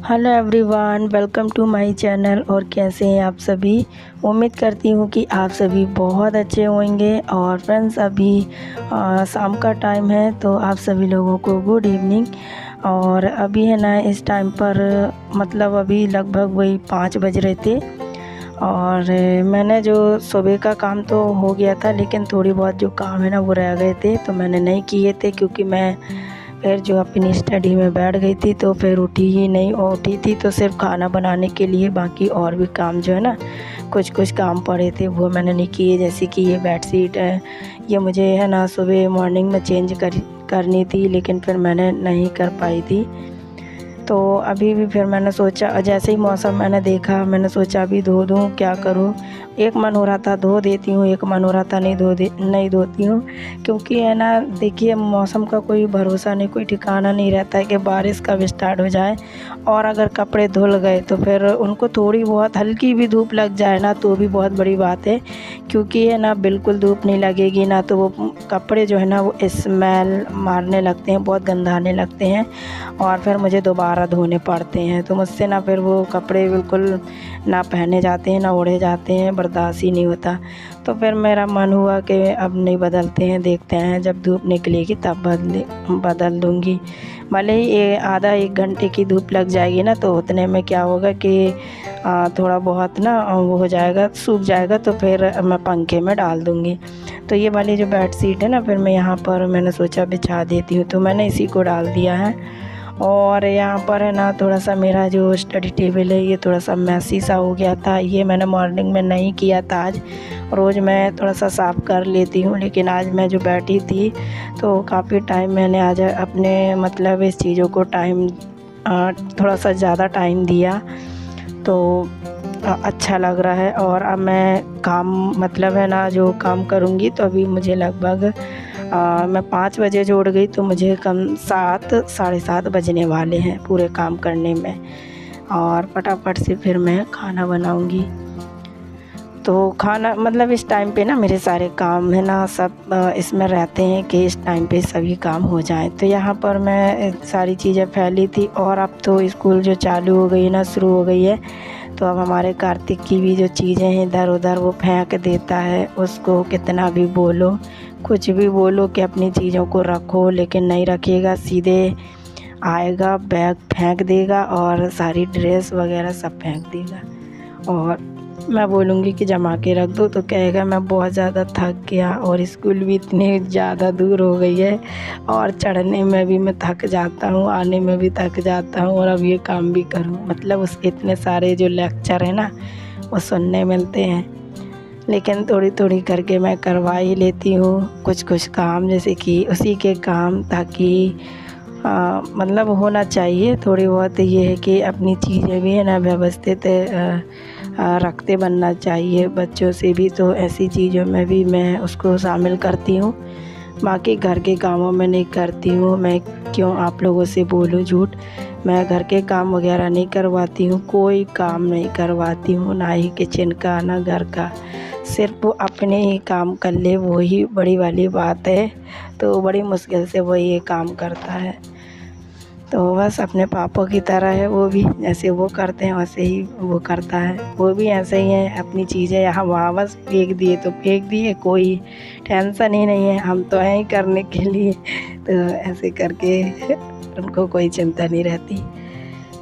Hello everyone, welcome to my channel. और कैसे हैं आप सभी। उम्मीद करती हूँ कि आप सभी बहुत अच्छे होंगे। और फ्रेंड्स, अभी शाम का टाइम है, तो आप सभी लोगों को गुड इवनिंग। और अभी है ना, इस टाइम पर मतलब अभी लगभग वही 5 बज रहे थे। और मैंने जो सुबह का काम तो हो गया था, लेकिन थोड़ी बहुत जो काम है ना वो रह गए थे, तो मैंने नहीं किए थे, क्योंकि मैं फिर जो अपनी स्टडी में बैठ गई थी, तो फिर उठी थी तो सिर्फ खाना बनाने के लिए। बाकी और भी काम जो है ना, कुछ काम पड़े थे, वो मैंने नहीं किए। जैसे कि ये बेडशीट है, ये मुझे है ना सुबह मॉर्निंग में चेंज करनी थी, लेकिन फिर मैंने नहीं कर पाई थी। तो अभी भी फिर मैंने सोचा, जैसे ही मौसम मैंने देखा, मैंने सोचा अभी धो दूँ, क्या करूँ। एक मन हो रहा था धो देती हूँ, एक मन हो रहा था नहीं धोती हूँ। क्योंकि है ना, देखिए मौसम का कोई भरोसा नहीं, कोई ठिकाना नहीं रहता है कि बारिश कब स्टार्ट हो जाए। और अगर कपड़े धुल गए तो फिर उनको थोड़ी बहुत हल्की भी धूप लग जाए ना, तो भी बहुत बड़ी बात है। क्योंकि है ना, बिल्कुल धूप नहीं लगेगी ना, तो वो कपड़े जो है ना वो स्मेल मारने लगते हैं, बहुत गंधाने लगते हैं, और फिर मुझे दोबारा धोने पड़ते हैं। तो मुझसे ना फिर वो कपड़े बिल्कुल ना पहने जाते हैं, ना ओढ़े जाते हैं, बर्दाश्त ही नहीं होता। तो फिर मेरा मन हुआ कि अब नहीं बदलते हैं, देखते हैं जब धूप निकलेगी तब बदल दूँगी। भले ही आधा 1 घंटे की धूप लग जाएगी ना, तो उतने में क्या होगा कि थोड़ा बहुत ना वो हो जाएगा, सूख जाएगा, तो फिर मैं पंखे में डाल दूँगी। तो ये वाली जो बेडशीट है ना, फिर मैं यहाँ पर मैंने सोचा बिछा देती हूँ, तो मैंने इसी को डाल दिया है। और यहाँ पर है ना, थोड़ा सा मेरा जो स्टडी टेबल है, ये थोड़ा सा मैसी सा हो गया था। ये मैंने मॉर्निंग में नहीं किया था आज। रोज़ मैं थोड़ा सा साफ़ कर लेती हूँ, लेकिन आज मैं जो बैठी थी, तो काफ़ी टाइम मैंने आज अपने मतलब इस चीज़ों को थोड़ा सा ज़्यादा टाइम दिया। तो अच्छा लग रहा है। और अब मैं काम मतलब है ना, जो काम करूँगी, तो अभी मुझे लगभग मैं 5 बजे जोड़ गई, तो मुझे कम 7 साढ़े 7 बजने वाले हैं पूरे काम करने में। और फटाफट से फिर मैं खाना बनाऊंगी। तो खाना मतलब इस टाइम पे ना मेरे सारे काम है ना सब इसमें रहते हैं कि इस टाइम पे सभी काम हो जाएं। तो यहाँ पर मैं सारी चीज़ें फैली थी। और अब तो स्कूल जो चालू हो गई ना, शुरू हो गई है, तो अब हमारे कार्तिक की भी जो चीज़ें हैं इधर उधर वो फेंक देता है। उसको कितना भी बोलो, कुछ भी बोलो कि अपनी चीज़ों को रखो, लेकिन नहीं रखेगा, सीधे आएगा, बैग फेंक देगा और सारी ड्रेस वगैरह सब फेंक देगा। और मैं बोलूँगी कि जमा के रख दो, तो कहेगा मैं बहुत ज़्यादा थक गया, और स्कूल भी इतनी ज़्यादा दूर हो गई है, और चढ़ने में भी मैं थक जाता हूँ, आने में भी थक जाता हूँ, और अब ये काम भी करूँ। मतलब उसके इतने सारे जो लेक्चर हैं ना वो सुनने मिलते हैं, लेकिन थोड़ी थोड़ी करके मैं करवा ही लेती हूँ कुछ काम, जैसे कि उसी के काम, ताकि मतलब होना चाहिए थोड़ी बहुत। ये है कि अपनी चीज़ें भी है ना व्यवस्थित रखते बनना चाहिए। बच्चों से भी तो ऐसी चीज़ों में भी मैं उसको शामिल करती हूँ, बाकी घर के कामों में नहीं करती हूँ। मैं क्यों आप लोगों से बोलूँ झूठ। मैं घर के काम वगैरह नहीं करवाती हूँ, कोई काम नहीं करवाती हूँ, ना ही किचन का ना घर का। सिर्फ वो अपने ही काम कर ले, वो ही बड़ी वाली बात है। तो बड़ी मुश्किल से वो ये काम करता है। तो बस अपने पापा की तरह है वो भी, जैसे वो करते हैं वैसे ही वो करता है। वो भी ऐसे ही है, अपनी चीज़ें यहाँ वहाँ बस फेंक दिए तो फेंक दिए, कोई टेंशन ही नहीं है, हम तो हैं ही करने के लिए। तो ऐसे करके उनको कोई चिंता नहीं रहती।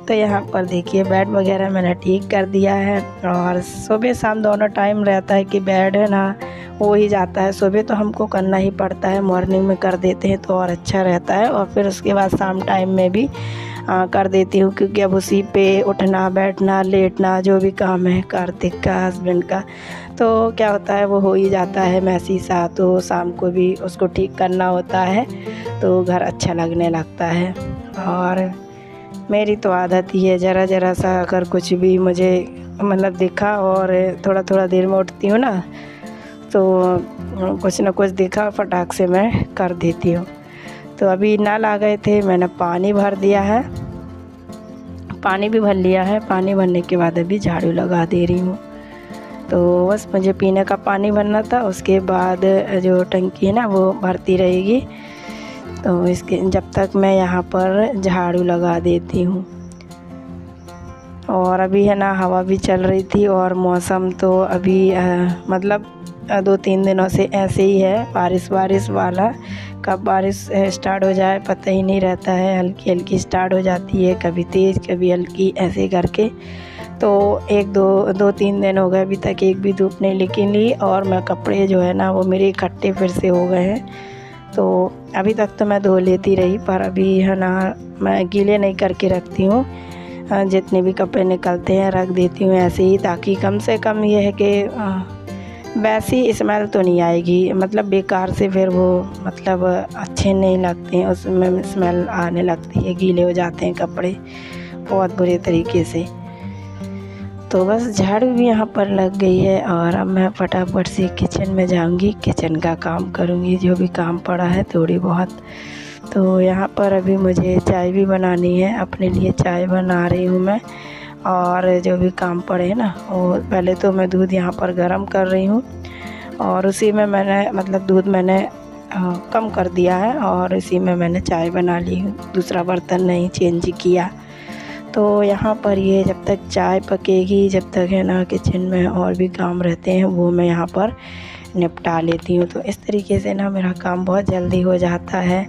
तो यहाँ पर देखिए बेड वगैरह मैंने ठीक कर दिया है। और सुबह शाम दोनों टाइम रहता है कि बेड है ना हो ही जाता है। सुबह तो हमको करना ही पड़ता है, मॉर्निंग में कर देते हैं तो और अच्छा रहता है। और फिर उसके बाद शाम टाइम में भी कर देती हूँ, क्योंकि अब उसी पे उठना बैठना लेटना जो भी काम है कार्तिक का हस्बैंड का, तो क्या होता है वो हो ही जाता है मैसी सा। तो शाम को भी उसको ठीक करना होता है, तो घर अच्छा लगने लगता है। और मेरी तो आदत ही है, ज़रा सा अगर कुछ भी मुझे मतलब दिखा, और थोड़ा थोड़ा देर में उठती हूँ ना, तो कुछ ना कुछ दिखा फटाक से मैं कर देती हूँ। तो अभी नल आ गए थे, मैंने पानी भर दिया है, पानी भी भर लिया है। पानी भरने के बाद अभी झाड़ू लगा दे रही हूँ। तो बस मुझे पीने का पानी भरना था, उसके बाद जो टंकी है ना वो भरती रहेगी। तो इसके जब तक मैं यहाँ पर झाड़ू लगा देती हूँ। और अभी है ना हवा भी चल रही थी और मौसम तो अभी मतलब 2-3 दिनों से ऐसे ही है, बारिश बारिश वाला। कब बारिश स्टार्ट हो जाए पता ही नहीं रहता है, हल्की हल्की स्टार्ट हो जाती है, कभी तेज़ कभी हल्की ऐसे करके। तो 2-3 दिन हो गए अभी तक एक भी धूप नहीं निकली और मैं कपड़े जो है ना वो मेरे इकट्ठे फिर से हो गए हैं। तो अभी तक तो मैं धो लेती रही, पर अभी है ना मैं गीले नहीं करके रखती हूँ। जितने भी कपड़े निकलते हैं रख देती हूँ ऐसे ही, ताकि कम से कम ये है कि वैसी स्मेल तो नहीं आएगी, मतलब बेकार से फिर वो मतलब अच्छे नहीं लगते हैं, उसमें स्मेल आने लगती है, गीले हो जाते हैं कपड़े बहुत बुरे तरीके से। तो बस झाड़ू भी यहाँ पर लग गई है और अब मैं फटाफट से किचन में जाऊँगी, किचन का काम करूँगी, जो भी काम पड़ा है थोड़ी बहुत। तो यहाँ पर अभी मुझे चाय भी बनानी है, अपने लिए चाय बना रही हूँ मैं। और जो भी काम पड़े है ना वो पहले तो मैं दूध यहाँ पर गर्म कर रही हूँ और उसी में मैंने मतलब दूध मैंने कम कर दिया है और इसी में मैंने चाय बना ली हूँ, दूसरा बर्तन नहीं चेंज किया। तो यहाँ पर ये जब तक चाय पकेगी, जब तक है ना किचन में और भी काम रहते हैं वो मैं यहाँ पर निपटा लेती हूँ। तो इस तरीके से ना मेरा काम बहुत जल्दी हो जाता है।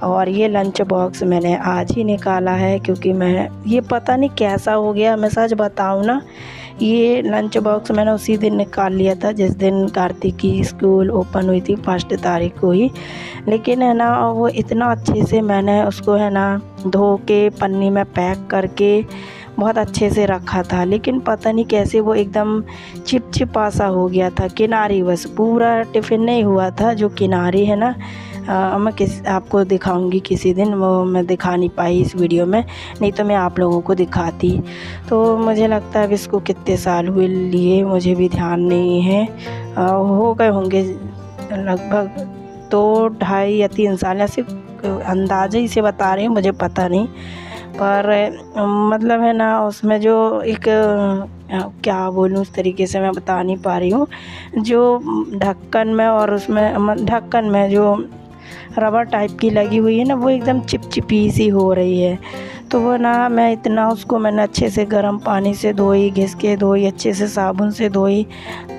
और ये लंच बॉक्स मैंने आज ही निकाला है, क्योंकि मैं ये पता नहीं कैसा हो गया, मैं सच बताऊँ ना, ये लंच बॉक्स मैंने उसी दिन निकाल लिया था जिस दिन कार्तिक की स्कूल ओपन हुई थी, 1 तारीख को ही। लेकिन है ना वो इतना अच्छे से मैंने उसको है ना धो के पन्नी में पैक करके बहुत अच्छे से रखा था, लेकिन पता नहीं कैसे वो एकदम चिपचिपा सा हो गया था, किनारी बस, पूरा टिफ़िन नहीं हुआ था, जो किनारी है ना। मैं आपको दिखाऊंगी किसी दिन, वो मैं दिखा नहीं पाई इस वीडियो में, नहीं तो मैं आप लोगों को दिखाती। तो मुझे लगता है अब इसको कितने साल हुए लिए मुझे भी ध्यान नहीं है, हो गए होंगे लगभग 2, 2.5 या 3 साल, ऐसे अंदाजे ही से बता रही हूँ, मुझे पता नहीं। पर मतलब है ना उसमें जो एक क्या बोलूँ, उस तरीके से मैं बता नहीं पा रही हूँ, जो ढक्कन में और उसमें ढक्कन में जो रबर टाइप की लगी हुई है ना वो एकदम चिपचिपी सी हो रही है। तो वो ना मैं इतना उसको मैंने अच्छे से गर्म पानी से धोई, घिस के धोई, अच्छे से साबुन से धोई,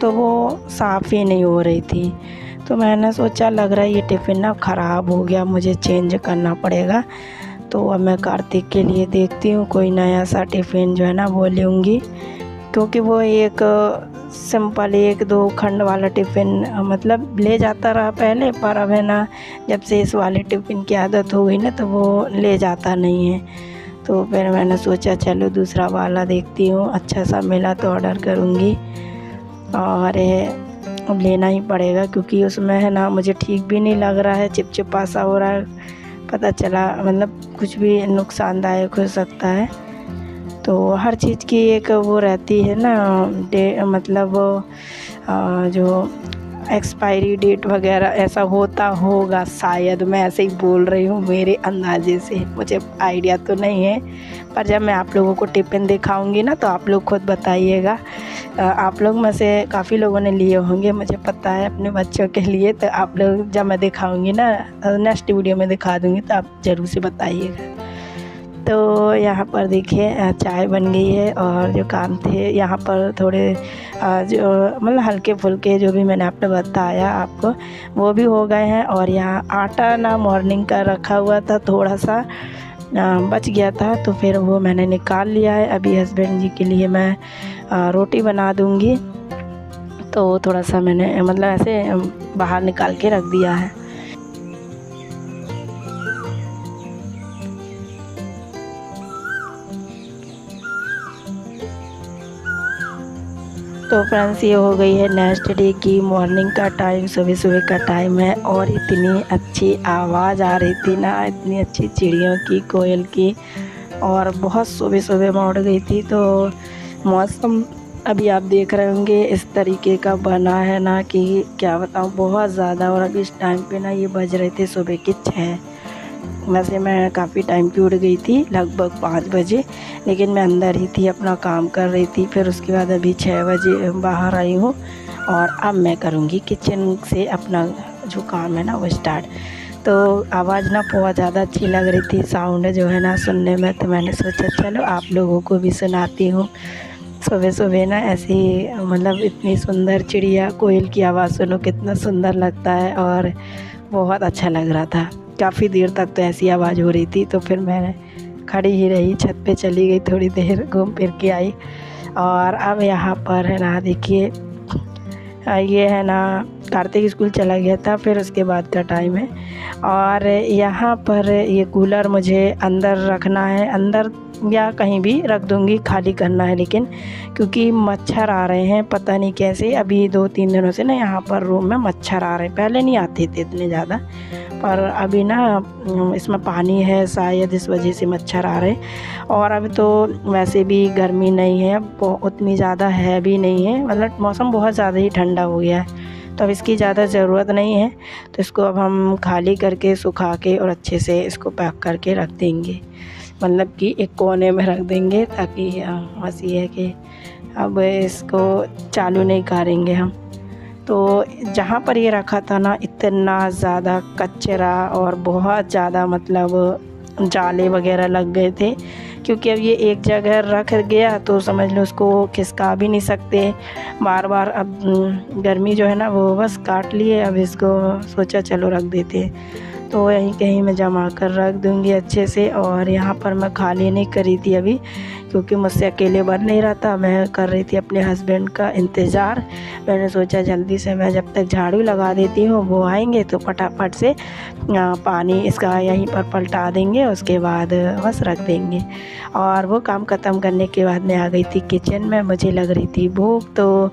तो वो साफ़ ही नहीं हो रही थी। तो मैंने सोचा लग रहा है ये टिफ़िन ना ख़राब हो गया, मुझे चेंज करना पड़ेगा। तो अब मैं कार्तिक के लिए देखती हूँ कोई नया सा टिफ़िन जो है ना वो लूँगी, क्योंकि वो एक सिंपल 1-2 खंड वाला टिफ़िन मतलब ले जाता रहा पहले, पर अब है ना जब से इस वाले टिफ़िन की आदत हो गई ना तो वो ले जाता नहीं है। तो फिर मैंने सोचा चलो दूसरा वाला देखती हूँ, अच्छा सा मिला तो ऑर्डर करूँगी और अब लेना ही पड़ेगा, क्योंकि उसमें है ना मुझे ठीक भी नहीं लग रहा है, चिपचिपा सा हो रहा है, पता चला मतलब कुछ भी नुकसानदायक हो सकता है। तो हर चीज़ की एक वो रहती है ना मतलब जो एक्सपायरी डेट वगैरह ऐसा होता होगा शायद, मैं ऐसे ही बोल रही हूँ मेरे अंदाजे से, मुझे आइडिया तो नहीं है। पर जब मैं आप लोगों को टिफ़िन दिखाऊंगी ना तो आप लोग खुद बताइएगा। आप लोग में से काफ़ी लोगों ने लिए होंगे मुझे पता है अपने बच्चों के लिए, तो आप लोग जब मैं दिखाऊंगी ना नेक्स्ट वीडियो में दिखा दूँगी तो आप ज़रूर से बताइएगा। तो यहाँ पर देखिए चाय बन गई है और जो काम थे यहाँ पर थोड़े जो मतलब हल्के फुल्के जो भी मैंने आपने बताया आपको वो भी हो गए हैं। और यहाँ आटा ना मॉर्निंग का रखा हुआ था, थोड़ा सा बच गया था, तो फिर वो मैंने निकाल लिया है। अभी हस्बैंड जी के लिए मैं रोटी बना दूँगी, तो थोड़ा सा मैंने मतलब ऐसे बाहर निकाल के रख दिया है। तो फ्रेंड्स ये हो गई है नेक्स्ट डे की मॉर्निंग का टाइम, सुबह सुबह का टाइम है और इतनी अच्छी आवाज़ आ रही थी ना, इतनी अच्छी चिड़ियों की, कोयल की, और बहुत सुबह सुबह मैं उठ गई थी। तो मौसम अभी आप देख रहे होंगे इस तरीके का बना है ना कि क्या बताऊँ, बहुत ज़्यादा। और अभी इस टाइम पे ना ये बज रहे थे सुबह के 6। वैसे मैं काफ़ी टाइम की उठ गई थी, लगभग 5 बजे, लेकिन मैं अंदर ही थी, अपना काम कर रही थी। फिर उसके बाद अभी 6 बजे बाहर आई हूँ और अब मैं करूँगी किचन से अपना जो काम है ना वो स्टार्ट। तो आवाज़ ना बहुत ज़्यादा अच्छी लग रही थी, साउंड जो है ना सुनने में। तो मैंने सोचा चलो आप लोगों को भी सुनाती हूँ। सुबह सुबह ना ऐसी मतलब इतनी सुंदर चिड़िया कोयल की आवाज़ सुनो कितना सुंदर लगता है, और बहुत अच्छा लग रहा था। काफ़ी देर तक तो ऐसी आवाज़ हो रही थी, तो फिर मैं खड़ी ही रही, छत पे चली गई, थोड़ी देर घूम फिर के आई। और अब यहाँ पर है ना देखिए, ये है ना कार्तिक स्कूल चला गया था, फिर उसके बाद का टाइम है। और यहाँ पर ये कूलर मुझे अंदर रखना है, अंदर या कहीं भी रख दूँगी, खाली करना है लेकिन, क्योंकि मच्छर आ रहे हैं पता नहीं कैसे। अभी 2-3 दिनों से ना यहाँ पर रूम में मच्छर आ रहे हैं, पहले नहीं आते थे इतने ज़्यादा, पर अभी ना इसमें पानी है शायद इस वजह से मच्छर आ रहे हैं। और अभी तो वैसे भी गर्मी नहीं है, उतनी ज़्यादा है भी नहीं है, मतलब मौसम बहुत ज़्यादा ही ठंडा हो गया है, तो अब इसकी ज़्यादा ज़रूरत नहीं है। तो इसको अब हम खाली करके सुखा के और अच्छे से इसको पैक करके रख देंगे, मतलब कि एक कोने में रख देंगे, ताकि बस ये है कि अब इसको चालू नहीं करेंगे हम। तो जहाँ पर ये रखा था ना इतना ज़्यादा कचरा और बहुत ज़्यादा मतलब जाले वगैरह लग गए थे, क्योंकि अब ये एक जगह रख गया तो समझ लो उसको खिसका भी नहीं सकते बार बार। अब गर्मी जो है ना वो बस काट लिए, अब इसको सोचा चलो रख देते, तो यहीं कहीं मैं जमा कर रख दूँगी अच्छे से। और यहाँ पर मैं खाली नहीं करी थी अभी, क्योंकि मुझसे अकेले बन नहीं रहा था, मैं कर रही थी अपने हस्बैंड का इंतज़ार। मैंने सोचा जल्दी से मैं जब तक झाड़ू लगा देती हूँ, वो आएंगे तो फटाफट से पानी इसका यहीं पर पलटा देंगे, उसके बाद बस रख देंगे। और वो काम ख़त्म करने के बाद मैं आ गई थी किचन में, मुझे लग रही थी भूख, तो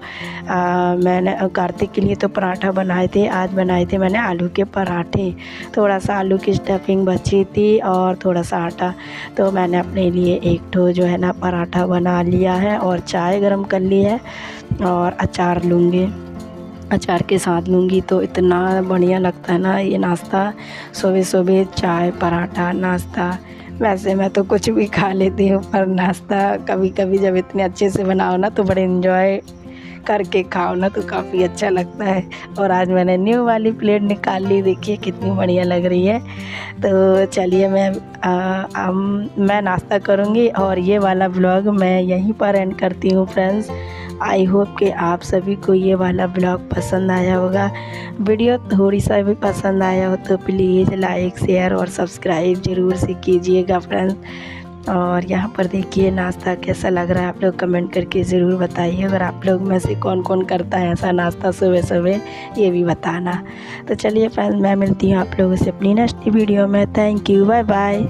मैंने कार्तिक के लिए तो पराठा बनाए थे, आज बनाए थे मैंने आलू के पराठे। थोड़ा सा आलू की स्टफिंग बची थी और थोड़ा सा आटा, तो मैंने अपने लिए एक ठो जो है ना पराठा बना लिया है, और चाय गरम कर ली है, और अचार लूँगी, अचार के साथ लूँगी। तो इतना बढ़िया लगता है ना ये नाश्ता, सुबह सुबह चाय पराठा नाश्ता। वैसे मैं तो कुछ भी खा लेती हूँ, पर नाश्ता कभी कभी जब इतने अच्छे से बनाओ ना तो बड़े इन्जॉय करके खाओ ना तो काफ़ी अच्छा लगता है। और आज मैंने न्यू वाली प्लेट निकाल ली, देखिए कितनी बढ़िया लग रही है। तो चलिए मैं नाश्ता करूँगी, और ये वाला ब्लॉग मैं यहीं पर एंड करती हूँ फ्रेंड्स। आई होप कि आप सभी को ये वाला ब्लॉग पसंद आया होगा। वीडियो थोड़ी सा भी पसंद आया हो तो प्लीज़ लाइक शेयर और सब्सक्राइब ज़रूर से कीजिएगा फ्रेंड्स। और यहाँ पर देखिए नाश्ता कैसा लग रहा है, आप लोग कमेंट करके ज़रूर बताइए। अगर आप लोग में से कौन कौन करता है ऐसा नाश्ता सुबह सुबह, ये भी बताना। तो चलिए फ्रेंड्स, मैं मिलती हूँ आप लोगों से अपनी नेक्स्ट वीडियो में। Thank you, bye bye.